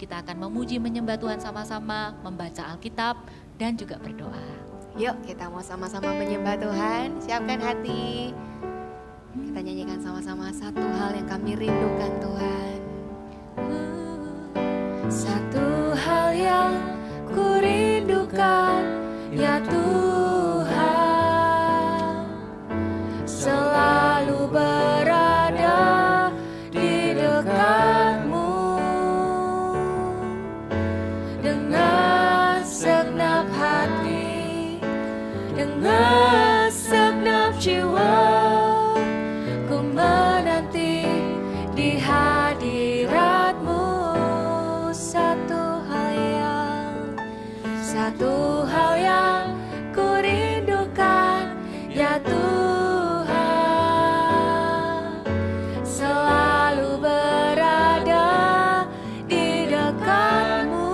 kita akan memuji menyembah Tuhan sama-sama, membaca Alkitab dan juga berdoa. Yuk kita mau sama-sama menyembah Tuhan, siapkan hati. Kita nyanyikan sama-sama satu hal yang kami rindukan Tuhan. Satu hal yang ku rindukan ya Tuhan, selalu berada di dekat-Mu dengan segenap hati, dengan segenap jiwa. Ku menanti di hadirat-Mu. Satu hal yang ku rindukan ya Tuhan, selalu berada di dekat-Mu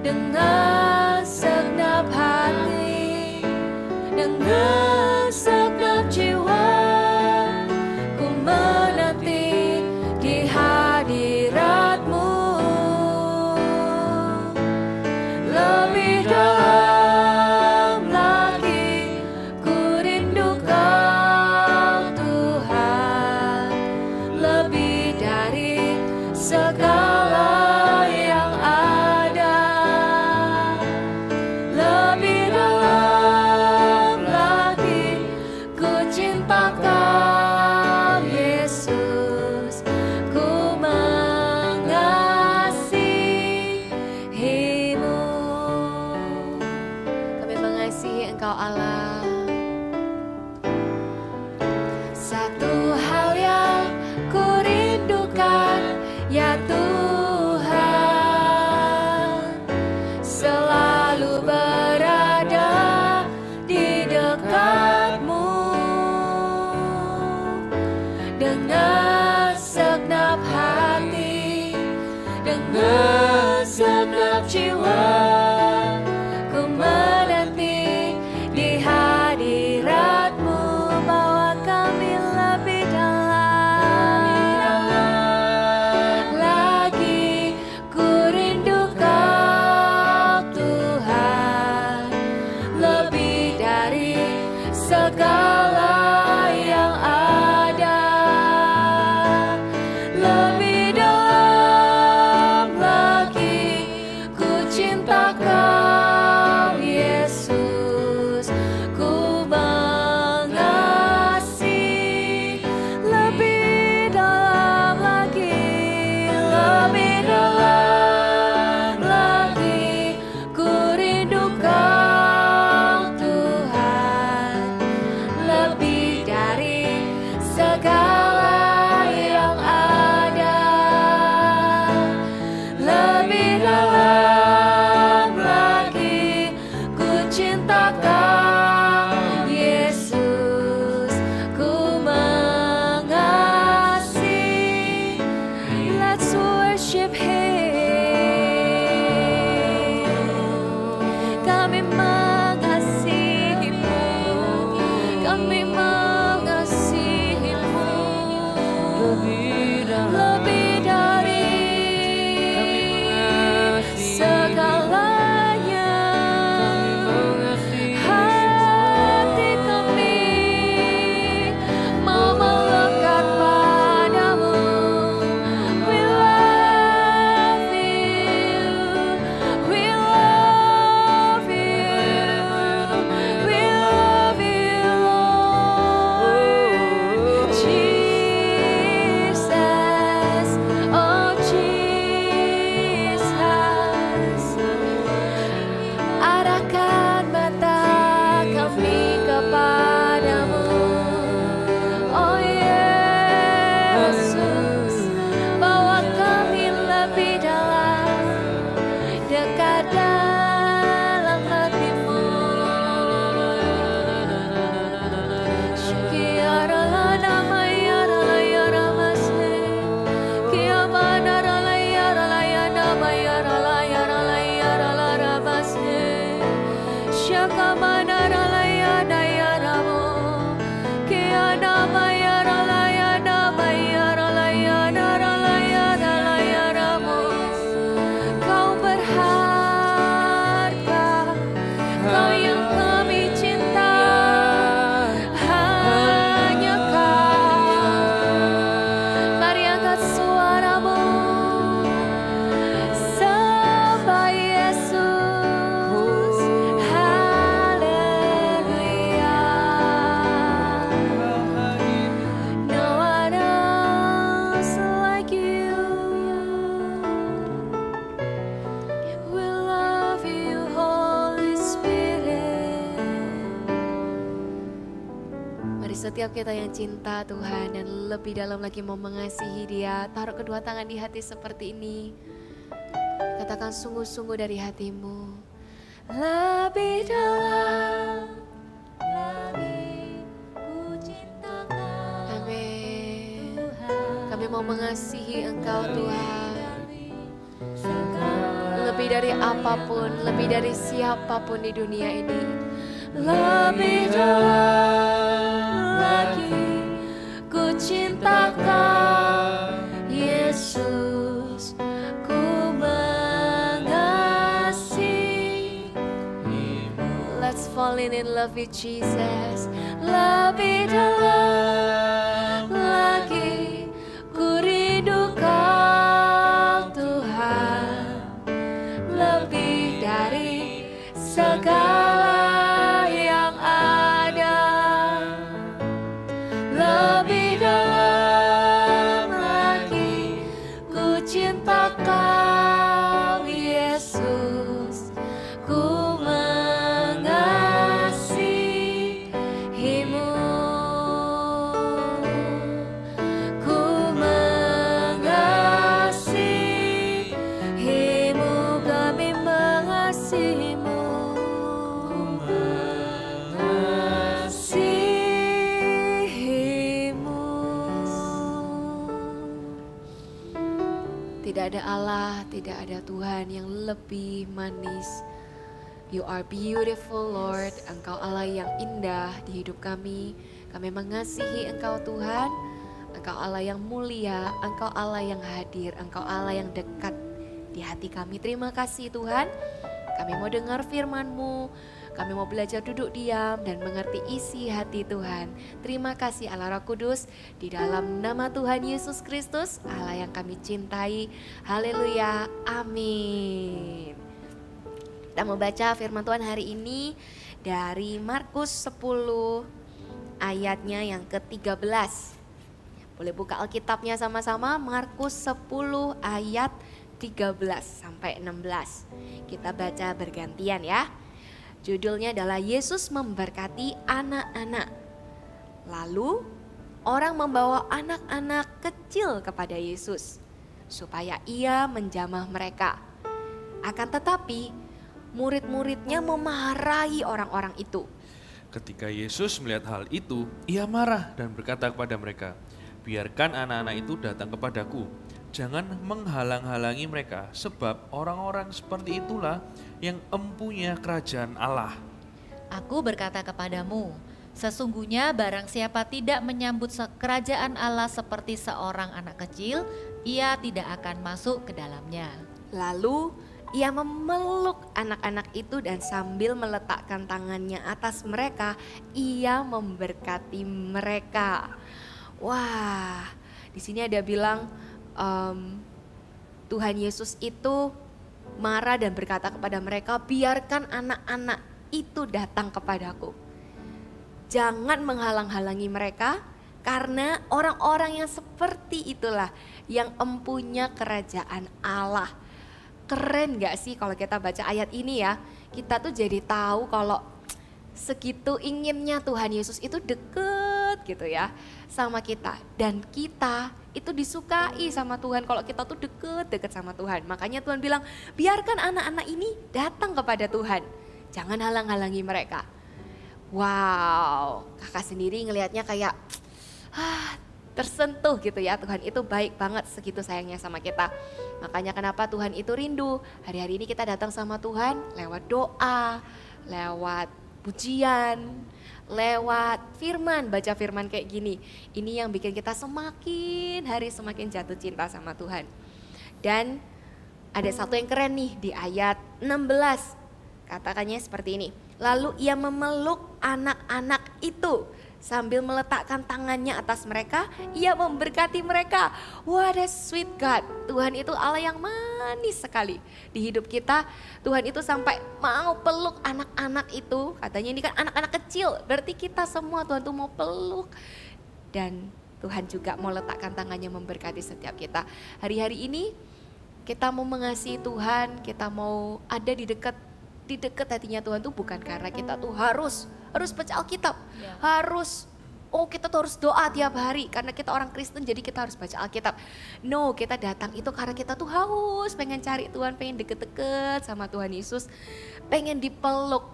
dengan segenap hati, dengan segenap jiwa. Ku menanti di hadirat-Mu. Lebih dalam lagi ku rindu Kau Tuhan, lebih dari segala yang ada. Lebih dalam lagi ku cinta Kau Yesus, ku mengasihi-Mu. Kami mengasihi Engkau Allah. Satu hal yang ku rindukan ya Tuhan, selalu berada di dekat-Mu dengan segenap hati, dengan segenap jiwa. Ku menanti di hadirat-Mu. Bawa kami lebih dalam lagi. Ku rindu Kau Tuhan, lebih dari segala yang ada. Lebih dalam lagi ku cinta Kau Yesus, ku mengasihi. Lebih dalam lagi, lebih dalam lagi ku rindu Kau Tuhan, lebih dari segala yang ada. Lebih dalam lagi ku cinta Kau Yesus, ku mengasihi. Let's worship Him. Kami mengasihi-Mu, kami mengasihi-Mu. Lebih dari segalanya. Hati kami mau melekat padamu. We setiap kita yang cinta Tuhan dan lebih dalam lagi mau mengasihi Dia, taruh kedua tangan di hati seperti ini. Katakan sungguh-sungguh dari hatimu. Lebih dalam lagi ku cintakan. Amin. Kami mau mengasihi Engkau Tuhan. Lebih dari apapun, lebih dari siapapun di dunia ini. Lebih dalam lagi ku cintakan Yesus, ku mengasihimu. Let's fall in love with Jesus. Lebih dalam lagi ku rindukan Tuhan, lebih dari segala yang ada. Lebih dalam lagi ku cinta Kau Yesus, ku mengasihimu, ku mengasihimu, kami mengasihimu, ku mengasihimu. Tidak ada Allah, tidak ada Tuhan yang lebih manis. You are beautiful Lord, Engkau Allah yang indah di hidup kami. Kami mengasihi Engkau Tuhan, Engkau Allah yang mulia, Engkau Allah yang hadir, Engkau Allah yang dekat di hati kami. Terima kasih Tuhan, kami mau dengar firman-Mu, kami mau belajar duduk diam dan mengerti isi hati Tuhan. Terima kasih Allah Roh Kudus, di dalam nama Tuhan Yesus Kristus, Allah yang kami cintai. Haleluya, amin. Kita mau baca firman Tuhan hari ini dari Markus 10 ayatnya yang ke-13. Boleh buka Alkitabnya sama-sama, Markus 10 ayat 13 sampai 16. Kita baca bergantian ya. Judulnya adalah Yesus memberkati anak-anak. Lalu orang membawa anak-anak kecil kepada Yesus supaya ia menjamah mereka. Akan tetapi murid-muridnya memarahi orang-orang itu. Ketika Yesus melihat hal itu, ia marah dan berkata kepada mereka, "Biarkan anak-anak itu datang kepadaku. Jangan menghalang-halangi mereka, sebab orang-orang seperti itulah yang empunya kerajaan Allah. Aku berkata kepadamu, sesungguhnya barang siapa tidak menyambut kerajaan Allah seperti seorang anak kecil, ia tidak akan masuk ke dalamnya." Lalu ia memeluk anak-anak itu dan sambil meletakkan tangannya atas mereka, ia memberkati mereka. Wah, di sini ada bilang Tuhan Yesus itu marah dan berkata kepada mereka, biarkan anak-anak itu datang kepadaku. Jangan menghalang-halangi mereka, karena orang-orang yang seperti itulah yang empunya kerajaan Allah. Keren gak sih kalau kita baca ayat ini ya, kita tuh jadi tahu kalau segitu inginnya Tuhan Yesus itu deket gitu ya sama kita. Dan kita itu disukai sama Tuhan kalau kita tuh deket sama Tuhan. Makanya Tuhan bilang, biarkan anak-anak ini datang kepada Tuhan, jangan halang-halangi mereka. Wow, kakak sendiri ngelihatnya kayak tersentuh gitu ya, Tuhan itu baik banget, segitu sayangnya sama kita. Makanya kenapa Tuhan itu rindu, hari-hari ini kita datang sama Tuhan lewat doa, lewat pujian, lewat firman, baca firman kayak gini. Ini yang bikin kita semakin hari semakin jatuh cinta sama Tuhan. Dan ada satu yang keren nih di ayat 16, katakannya seperti ini. Lalu ia memeluk anak-anak itu, sambil meletakkan tangannya atas mereka, ia memberkati mereka. What a sweet God. Tuhan itu Allah yang manis sekali di hidup kita. Tuhan itu sampai mau peluk anak-anak itu. Katanya ini kan anak-anak kecil, berarti kita semua Tuhan tuh mau peluk. Dan Tuhan juga mau letakkan tangannya memberkati setiap kita. Hari-hari ini kita mau mengasihi Tuhan, kita mau ada di dekat hatinya Tuhan tuh bukan karena kita tuh harus baca Alkitab, harus oh kita tuh harus doa tiap hari karena kita orang Kristen jadi kita harus baca Alkitab. No, kita datang itu karena kita tuh haus, pengen cari Tuhan, pengen deket-deket sama Tuhan Yesus, pengen dipeluk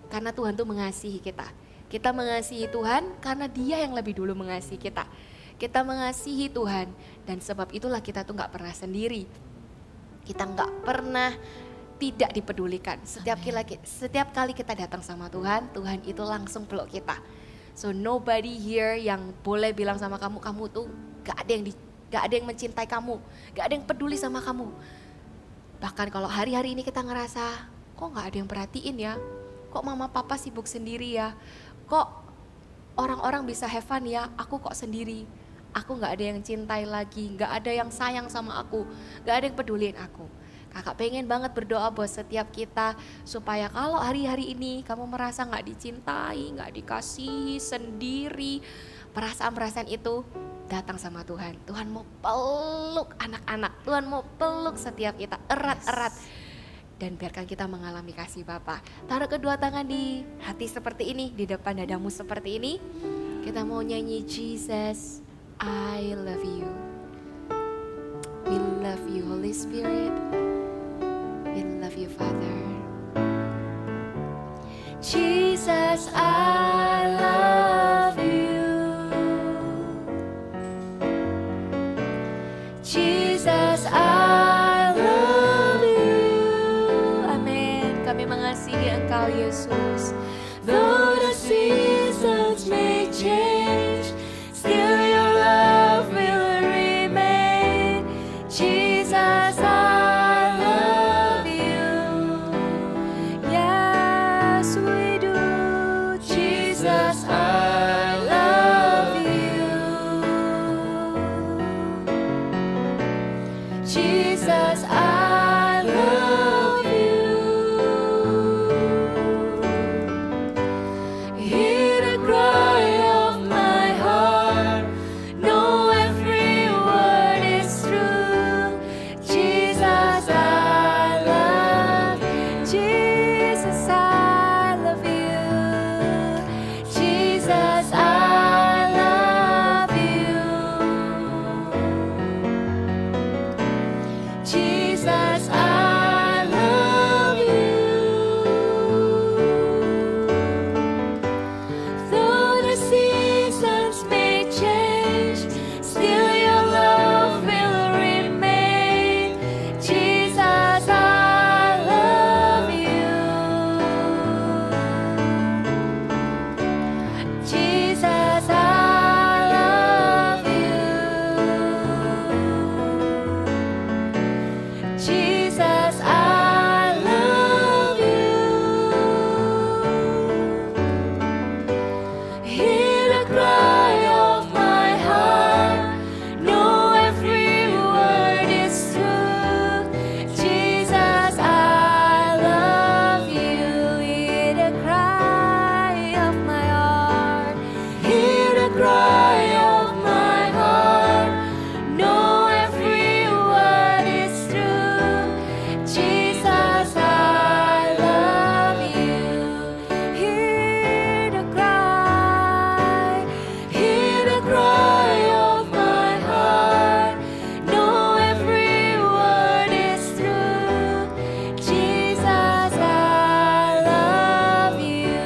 karena Tuhan tuh mengasihi kita. Kita mengasihi Tuhan karena Dia yang lebih dulu mengasihi kita. Kita mengasihi Tuhan dan sebab itulah kita tuh gak pernah sendiri. Kita gak pernah tidak dipedulikan. Setiap kali kita datang sama Tuhan, Tuhan itu langsung peluk kita. So nobody here yang boleh bilang sama kamu, kamu tuh gak ada yang mencintai kamu, gak ada yang peduli sama kamu. Bahkan kalau hari-hari ini kita ngerasa, kok gak ada yang perhatiin ya, kok mama papa sibuk sendiri ya, kok orang-orang bisa have fun ya, aku kok sendiri, aku gak ada yang cintai lagi, gak ada yang sayang sama aku, gak ada yang peduliin aku. Kakak pengen banget berdoa buat setiap kita supaya kalau hari-hari ini kamu merasa gak dicintai, gak dikasihi, sendiri, perasaan-perasaan itu datang sama Tuhan. Tuhan mau peluk anak-anak, Tuhan mau peluk setiap kita erat-erat. Dan biarkan kita mengalami kasih Bapa. Taruh kedua tangan di hati seperti ini, di depan dadamu seperti ini. Kita mau nyanyi Jesus, I love you. We love you Holy Spirit. We love you, Father. Jesus, I love you. Jesus, I love you. Amin. Kami mengasihi Engkau, Yesus. Though the seasons may change, still your love will remain. Jesus, I love you. Yes, we do. Jesus, I love you. Jesus, I love you. Hear the cry of my heart. Know every word is true. Jesus, I love. Jesus, I love you. Jesus, I love you. Jesus, I love you. Though the seasons may change, still your love will remain. Jesus, I love you. Jesus, I love you. Jesus, I love you. Hear the cry of my heart. Know every word is true. Jesus, I love you. Hear the cry of my heart. Hear the cry of my heart. Know every word is true. Jesus, I love you. Hear the cry of my heart. Know every word is true. Jesus, I love you.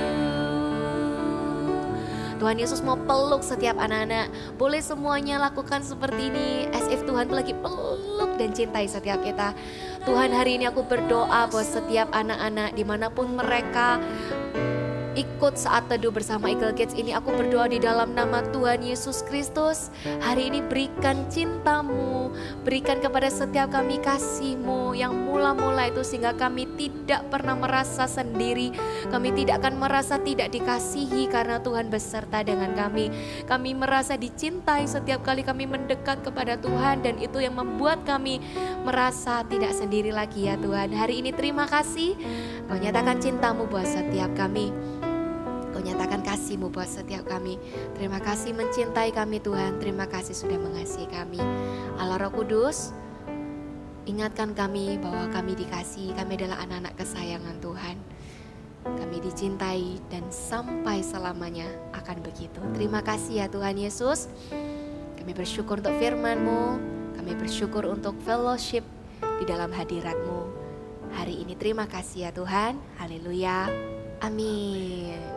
Tuhan Yesus mau peluk setiap anak-anak. Boleh semuanya lakukan seperti ini, as if Tuhan tuh lagi peluk dan cintai setiap kita. Tuhan, hari ini aku berdoa buat setiap anak-anak dimanapun mereka ikut saat teduh bersama Eagle Kids ini. Aku berdoa di dalam nama Tuhan Yesus Kristus. Hari ini berikan cintamu, berikan kepada setiap kami kasihmu yang mula-mula itu sehingga kami tidak pernah merasa sendiri. Kami tidak akan merasa tidak dikasihi karena Tuhan beserta dengan kami. Kami merasa dicintai setiap kali kami mendekat kepada Tuhan dan itu yang membuat kami merasa tidak sendiri lagi ya Tuhan. Hari ini terima kasih, Kau nyatakan cintamu buat setiap kami. Kau nyatakan kasih-Mu buat setiap kami. Terima kasih mencintai kami Tuhan. Terima kasih sudah mengasihi kami. Allah Roh Kudus, ingatkan kami bahwa kami dikasihi. Kami adalah anak-anak kesayangan Tuhan. kami dicintai dan sampai selamanya akan begitu. Terima kasih ya Tuhan Yesus. Kami bersyukur untuk firman-Mu, kami bersyukur untuk fellowship di dalam hadirat-Mu. Hari ini terima kasih ya Tuhan, haleluya, amin.